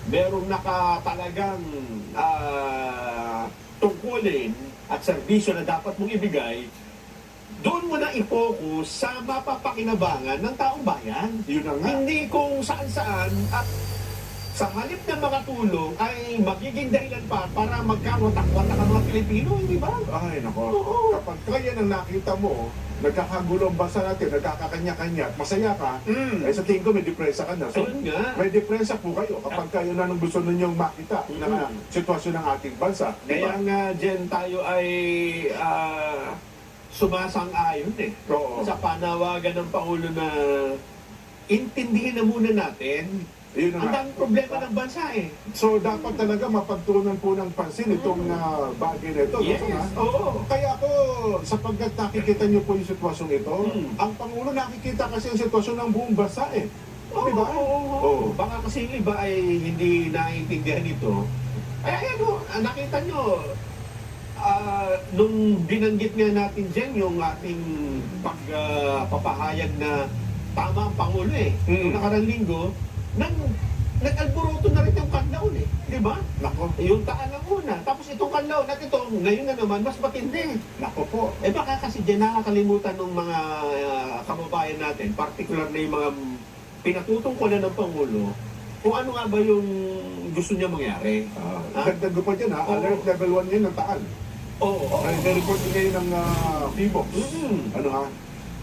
merong nakatalagang tungkulin at serbisyo na dapat mong ibigay, doon mo na i-focus sa mapapakinabangan ng taong bayan. Yun na nga. Hindi kung saan-saan at sa halip na makatulong ay magiging dahilan pa para magkawatak-watak ang mga Pilipino, hindi ba? Ay, nako. Oo. Kapag kaya nang nakita mo, nagkakagulo ang bansa natin, nagkakakanya-kanya, at masaya ka, eh sa tingin ko may depresa ka na. So, Ayun nga. may depresa po kayo kapag kayo na nang gusto ninyong makita na sitwasyon ng ating bansa. Kaya nga, Jen, tayo ay sumasang-ayon Oo. sa panawagan ng Pangulo na intindihin na muna natin Yun na ang nga. daming problema ng bansa So, dapat talaga mapagtuunan po ng pansin itong bagay na ito. Yes, no? oo. Kaya ako, sapagkat nakikita niyo po yung sitwasyon ito, ang Pangulo nakikita kasi yung sitwasyon ng buong bansa Oo, Diba? oo. Baka kasi yung iba ay hindi naiintindihan ito. Ay, nakita nyo, nung binanggit nga natin dyan yung ating pagpapahayag na tama ang Pangulo Nung nakarang linggo, nag-alboroto na rin yung Kanlaon di ba? Nako, Yung Taal ang una, tapos itong Kanlaon at ito, ngayon na naman, mas matindi. nako po. Baka kasi dyan nakakalimutan ng mga kababayan natin, particular na yung mga pinatutungkulan ng Pangulo, kung ano nga ba yung gusto niya mangyari. Dagdag ko pa dyan alert level 1 ngayon ng Taal. Oo. Nire-report ngayon ng PBOX. Ano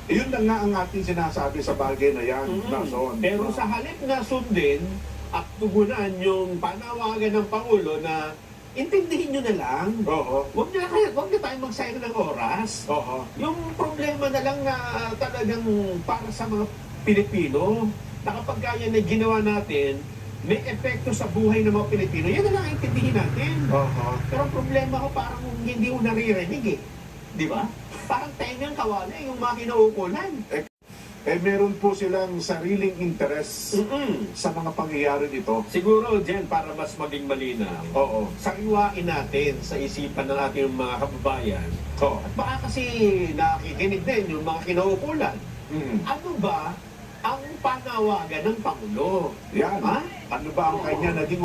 Iyon lang nga ang ating sinasabi sa bagay na yan, Nason. Pero sa halip na sundin at tugunan yung panawagan ng Pangulo na intindihin nyo na lang, Oo. huwag na tayo magsayang ng oras. Oo. Yung problema na lang na talagang para sa mga Pilipino, na kapag kaya na ginawa natin, may epekto sa buhay ng mga Pilipino, yan na lang intindihin natin. Oo. Pero ang problema ko parang hindi ko naririnig Di ba? Parang tengang kawala yung mga kinaukulan. Meron po silang sariling interes sa mga pangyayari dito. Siguro, Jen, para mas maging malinaw, Oo. sariwain natin sa isipan ng ating mga kababayan. Oo. At baka kasi nakikinig din yung mga kinaukulan. Ano ba ang panawagan ng Pangulo? Yan. Ha? Ano ba ang kanya naging